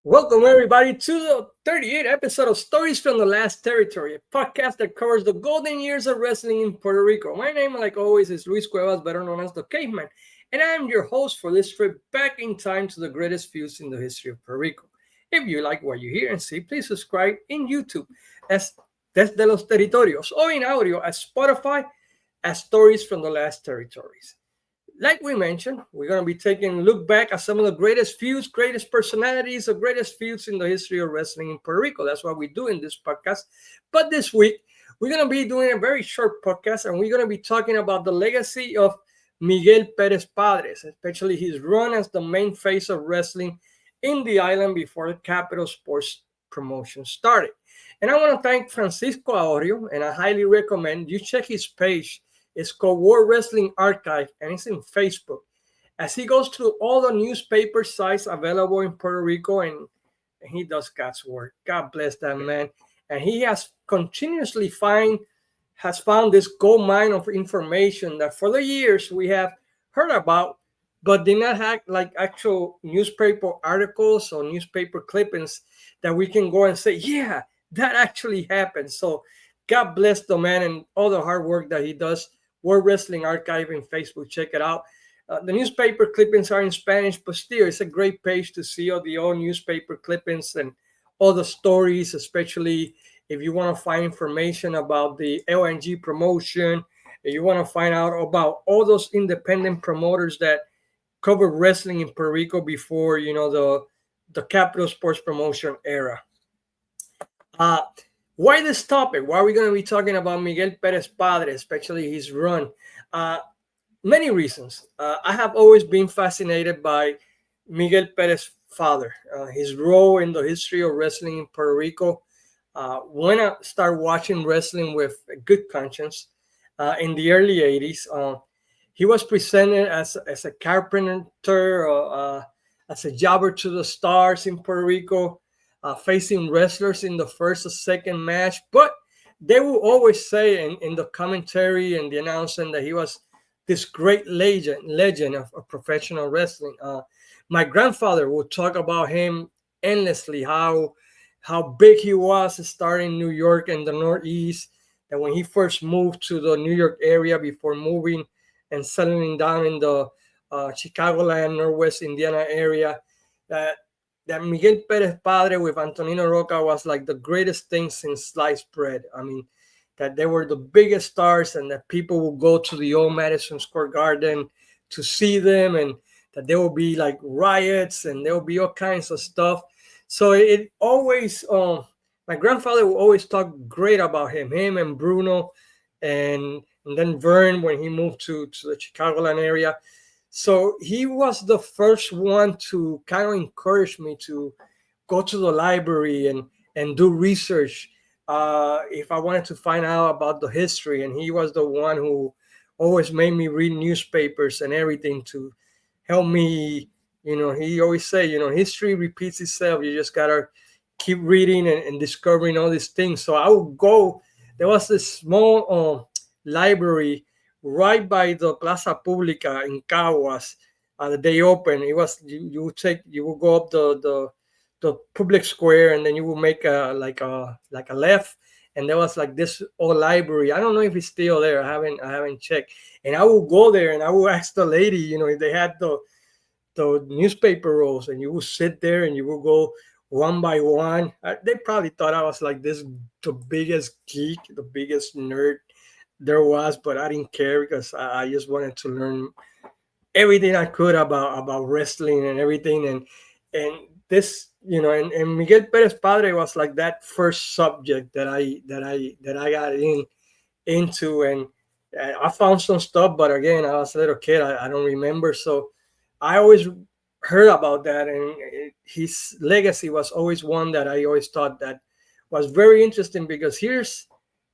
Welcome, everybody, to the 38th episode of Stories from the Last Territory, a podcast that covers the golden years of wrestling in Puerto Rico. My name, like always, is Luis Cuevas, better known as the Caveman, and I am your host for this trip back in time to the greatest feuds in the history of Puerto Rico. If you like what you hear and see, please subscribe in YouTube as Desde los Territorios or in audio at Spotify as Stories from the Last Territories. Like we mentioned, we're going to be taking a look back at some of the greatest feuds, greatest personalities, or greatest feuds in the history of wrestling in Puerto Rico. That's what we do in this podcast. But this week, we're going to be doing a very short podcast, and we're going to be talking about the legacy of Miguel Pérez Padre, especially his run as the main face of wrestling in the island before the Capital Sports promotion started. And I want to thank Francisco Aorio, and I highly recommend you check his page. It's called World Wrestling Archive, and it's in Facebook. As he goes through all the newspaper sites available in Puerto Rico, and he does God's work. God bless that man. And he has continuously found this gold mine of information that for the years we have heard about, but did not have like actual newspaper articles or newspaper clippings that we can go and say, yeah, that actually happened. So God bless the man and all the hard work that he does. World Wrestling Archive in Facebook. Check it out. The newspaper clippings are in Spanish, but still, it's a great page to see all the old newspaper clippings and all the stories, especially if you want to find information about the LNG promotion, if you want to find out about all those independent promoters that covered wrestling in Puerto Rico before, the Capital Sports promotion era. Why this topic? Why are we going to be talking about Miguel Pérez Padre, especially his run? Many reasons. I have always been fascinated by Miguel Pérez Father, his role in the history of wrestling in Puerto Rico. When I started watching wrestling with a good conscience in the early 80s, he was presented as a carpenter, as a jobber to the stars in Puerto Rico. Facing wrestlers in the first or second match, but they will always say in the commentary and the announcement that he was this great legend of professional wrestling. My grandfather would talk about him endlessly, how big he was starting in New York and the Northeast, and when he first moved to the New York area before moving and settling down in the Chicagoland, Northwest Indiana area, that Miguel Pérez Padre with Antonino Roca was like the greatest thing since sliced bread. I mean, that they were the biggest stars and that people would go to the old Madison Square Garden to see them, and that there will be like riots and there will be all kinds of stuff. So it always, my grandfather would always talk great about him and Bruno, and then Vern when he moved to the Chicagoland area. So he was the first one to kind of encourage me to go to the library and do research if I wanted to find out about the history. And he was the one who always made me read newspapers and everything to help me. He always say, history repeats itself. You just got to keep reading and discovering all these things. So I would go. There was this small library right by the Plaza Pública in Caguas. The day open, it was you would go up the public square, and then you would make a left, and there was like this old library. I don't know if it's still there. I haven't checked. And I would go there and I would ask the lady, if they had the newspaper rolls, and you would sit there and you would go one by one. They probably thought I was like the biggest geek, the biggest nerd there was, but I didn't care because I just wanted to learn everything I could about wrestling and everything. And this, and Miguel Pérez Padre was like that first subject that I got into, and I found some stuff, but again, I was a little kid. I don't remember. So I always heard about that, and his legacy was always one that I always thought that was very interesting, because here's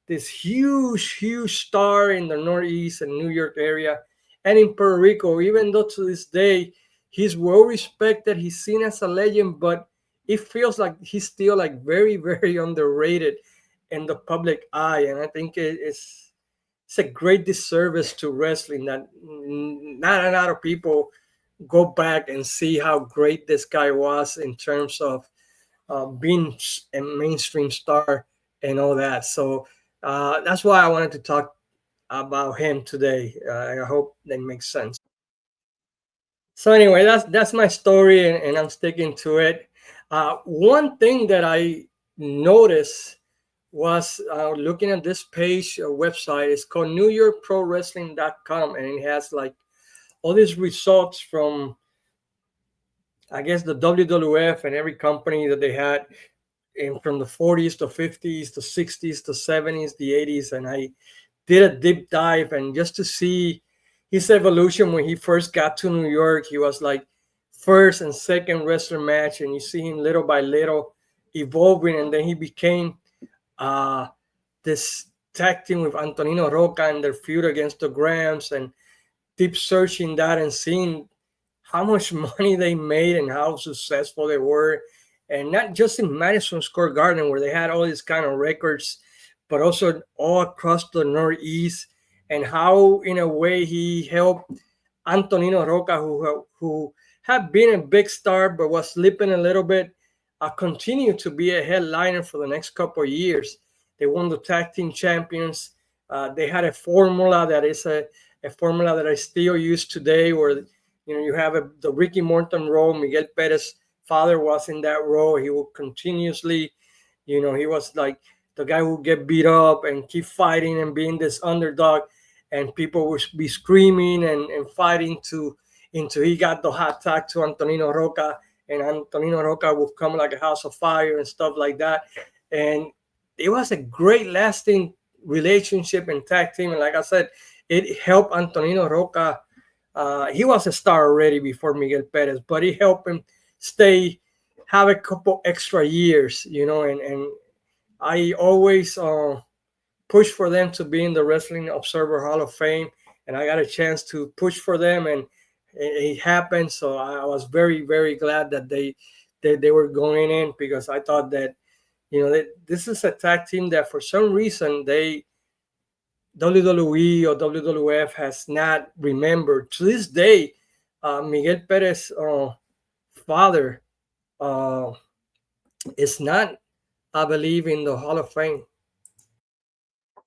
this huge star in the Northeast and New York area and in Puerto Rico, even though to this day he's well respected, he's seen as a legend, but it feels like he's still like very, very underrated in the public eye. And I think it's a great disservice to wrestling that not a lot of people go back and see how great this guy was in terms of being a mainstream star and all that. So that's why I wanted to talk about him today. I hope that makes sense. So anyway, that's my story, and I'm sticking to it. One thing that I noticed was looking at this page website. It's called NewYorkProWrestling.com, and it has like all these results from, I guess, the WWF and every company that they had from the 40s to 50s to 60s to 70s, the 80s, and I did a deep dive, and just to see his evolution when he first got to New York. He was like first and second wrestler match, and you see him little by little evolving, and then he became uh, this tag team with Antonino Roca and their feud against the Grams, and deep searching that and seeing how much money they made and how successful they were, and not just in Madison Square Garden where they had all these kind of records, but also all across the Northeast, and how in a way he helped Antonino Roca, who had been a big star but was slipping a little bit, continue to be a headliner for the next couple of years. They won the tag team champions. They had a formula that is a formula that I still use today, where you have the Ricky Morton role. Miguel Perez father was in that role. He would continuously, he was like the guy who would get beat up and keep fighting and being this underdog, and people would be screaming and fighting until he got the hot tag to Antonino Roca, and Antonino Roca would come like a house of fire and stuff like that. And it was a great lasting relationship and tag team. And like I said, it helped Antonino Roca. He was a star already before Miguel Perez, but it helped him have a couple extra years, and I always push for them to be in the Wrestling Observer Hall of Fame, and I got a chance to push for them, and it happened. So I was very, very glad that they were going in, because I thought that, that this is a tag team that for some reason WWE or WWF has not remembered. To this day, Miguel Perez father is not, I believe, in the Hall of Fame.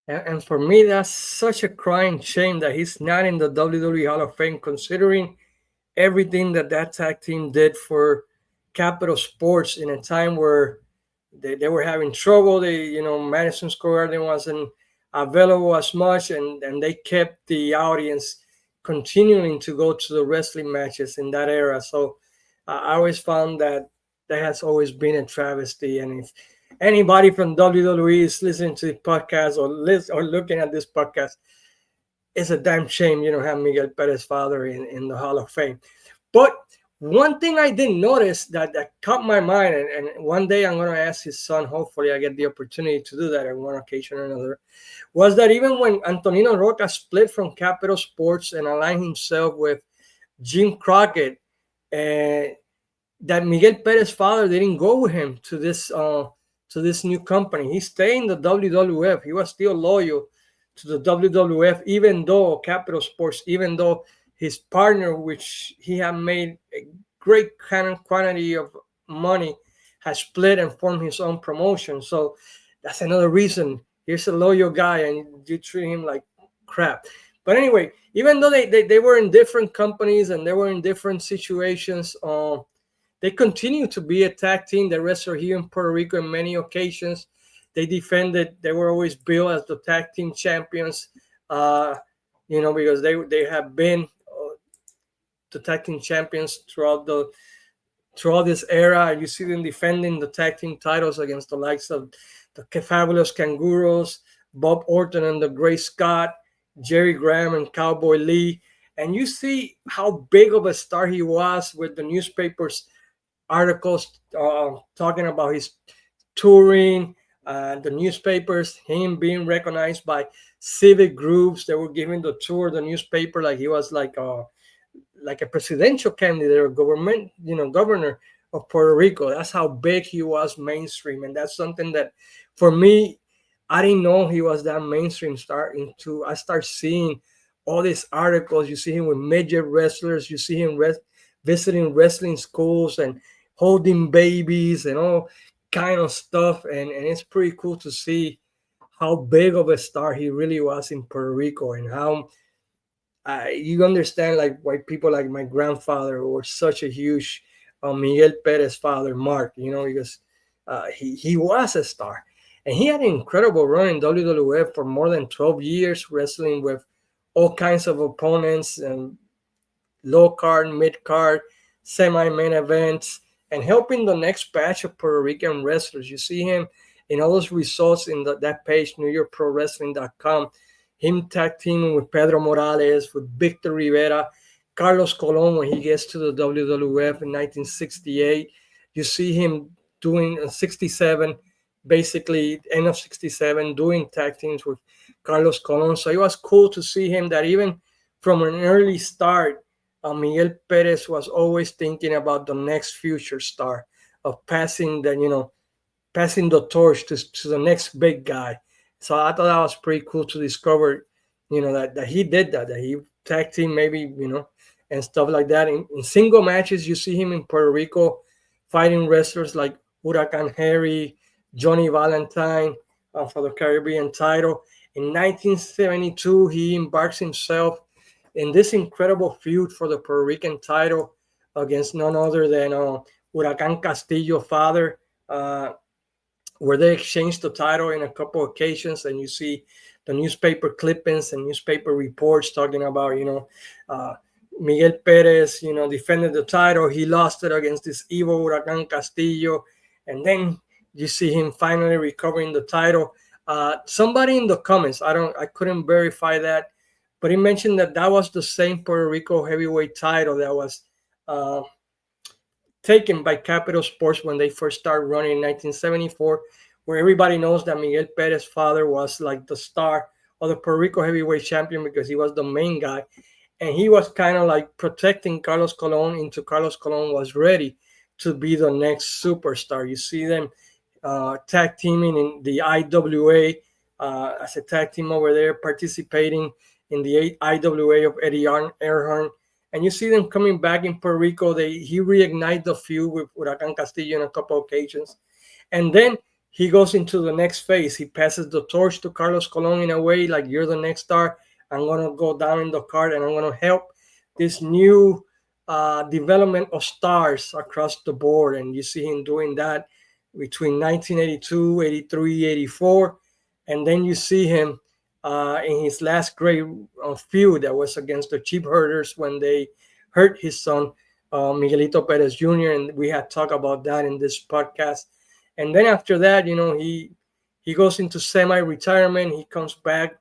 And for me, that's such a crying shame that he's not in the WWE Hall of Fame, considering everything that tag team did for Capital Sports in a time where they were having trouble. Madison Square Garden wasn't available as much, and they kept the audience continuing to go to the wrestling matches in that era. So I always found that has always been a travesty. And if anybody from WWE is listening to the podcast or looking at this podcast, it's a damn shame you don't have Miguel Perez father in the Hall of Fame. But one thing I didn't notice that caught my mind, and one day I'm going to ask his son, hopefully I get the opportunity to do that on one occasion or another, was that even when Antonino Roca split from Capital Sports and aligned himself with Jim Crockett, that Miguel Perez father didn't go with him to this new company. He stayed in the WWF. He was still loyal to the WWF, even though Capital Sports, even though his partner, which he had made a great kind of quantity of money, has split and formed his own promotion. So that's another reason. Here's a loyal guy, and you treat him like crap. But anyway, even though they were in different companies and they were in different situations, they continue to be a tag team. They wrestled here in Puerto Rico on many occasions. They defended. They were always billed as the tag team champions, because they have been the tag team champions throughout this era. You see them defending the tag team titles against the likes of the Fabulous Kangaroos, Bob Orton and the Great Scott, Jerry Graham and Cowboy Lee. And you see how big of a star he was with the newspapers articles talking about his touring, the newspapers, him being recognized by civic groups that were giving the tour, the newspaper, like he was like a presidential candidate or governor of Puerto Rico. That's how big he was mainstream. And that's something that, for me, I didn't know he was that mainstream. I start seeing all these articles. You see him with midget wrestlers. You see him visiting wrestling schools and holding babies and all kind of stuff. And it's pretty cool to see how big of a star he really was in Puerto Rico, and how you understand like why people like my grandfather were such a huge Miguel Perez father, Mark, because he was a star. And he had an incredible run in WWF for more than 12 years, wrestling with all kinds of opponents and low card, mid card, semi main events, and helping the next batch of Puerto Rican wrestlers. You see him in all those results in that page, NewYorkProWrestling.com. Him tag teaming with Pedro Morales, with Victor Rivera, Carlos Colon when he gets to the WWF in 1968. You see him doing 67, basically end of 67, doing tag teams with Carlos Colon. So it was cool to see him that even from an early start, Miguel Perez was always thinking about the next future star, of passing the torch to the next big guy. So I thought that was pretty cool to discover, that he did that he tag team maybe, and stuff like that. In single matches, you see him in Puerto Rico fighting wrestlers like Huracan Harry, Johnny Valentine for the Caribbean title. In 1972, he embarks himself in this incredible feud for the Puerto Rican title against none other than Huracan Castillo father, where they exchanged the title in a couple of occasions. And you see the newspaper clippings and newspaper reports talking about, Miguel Perez, defended the title. He lost it against this evil Huracan Castillo. And then you see him finally recovering the title. Somebody in the comments, I couldn't verify that, but he mentioned that was the same Puerto Rico heavyweight title that was taken by Capital Sports when they first started running in 1974, where everybody knows that Miguel Perez's father was like the star of the Puerto Rico heavyweight champion because he was the main guy. And he was kind of like protecting Carlos Colon until Carlos Colon was ready to be the next superstar. You see them tag teaming in the IWA as a tag team over there, participating in the IWA of Eddie Earnhardt. And you see them coming back in Puerto Rico. He reignited the feud with Huracan Castillo on a couple of occasions. And then he goes into the next phase. He passes the torch to Carlos Colon in a way like, you're the next star. I'm going to go down in the card and I'm going to help this new development of stars across the board. And you see him doing that between 1982, 83, 84. And then you see him in his last great feud that was against the Cheap Herders when they hurt his son, Miguelito Perez Jr. And we had talked about that in this podcast. And then after that, he goes into semi-retirement. He comes back,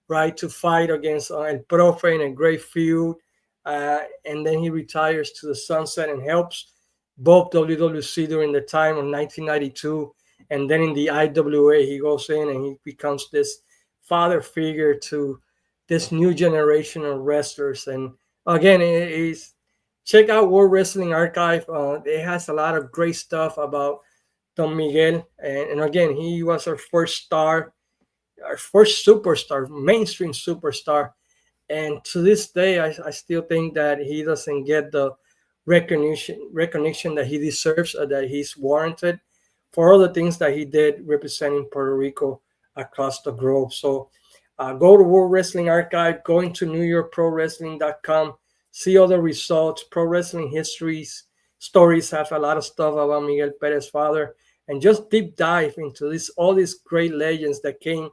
right, to fight against El Profe in a great feud. And then he retires to the sunset and helps both WWC during the time of 1992. And then in the IWA, he goes in and he becomes this father figure to this new generation of wrestlers. And again, check out World Wrestling Archive. It has a lot of great stuff about Don Miguel. And again, he was our first star, our first superstar, mainstream superstar. And to this day, I still think that he doesn't get the recognition that he deserves or that he's warranted for all the things that he did representing Puerto Rico across the globe. So go to World Wrestling Archive, go into NewYorkProWrestling.com, see all the results, pro wrestling histories, stories have a lot of stuff about Miguel Perez's father, and just deep dive into all these great legends that came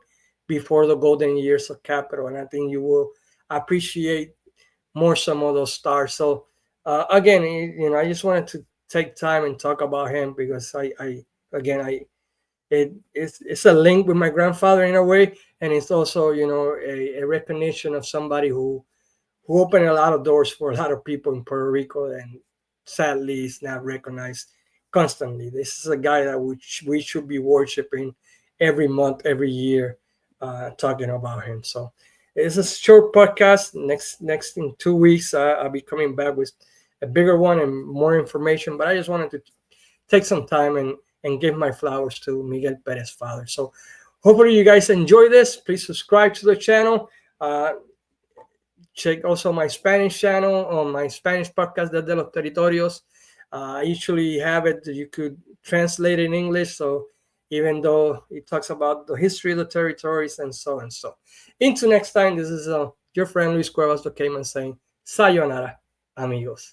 before the golden years of Capital. And I think you will appreciate more some of those stars. So again, I just wanted to take time and talk about him because it's a link with my grandfather in a way, and it's also a recognition of somebody who opened a lot of doors for a lot of people in Puerto Rico, and sadly is not recognized constantly. This is a guy that we should be worshiping every month, every year, talking about him. So it's a short podcast. Next in 2 weeks, I'll be coming back with a bigger one and more information. But I just wanted to take some time and give my flowers to Miguel Pérez Father. So hopefully you guys enjoy this. Please subscribe to the channel. Check also my Spanish channel on my Spanish podcast, Desde los Territorios. I usually have it that you could translate in English. So even though it talks about the history of the territories and so and so. Until next time, this is your friend Luis Cuevas the Cayman saying, sayonara, amigos.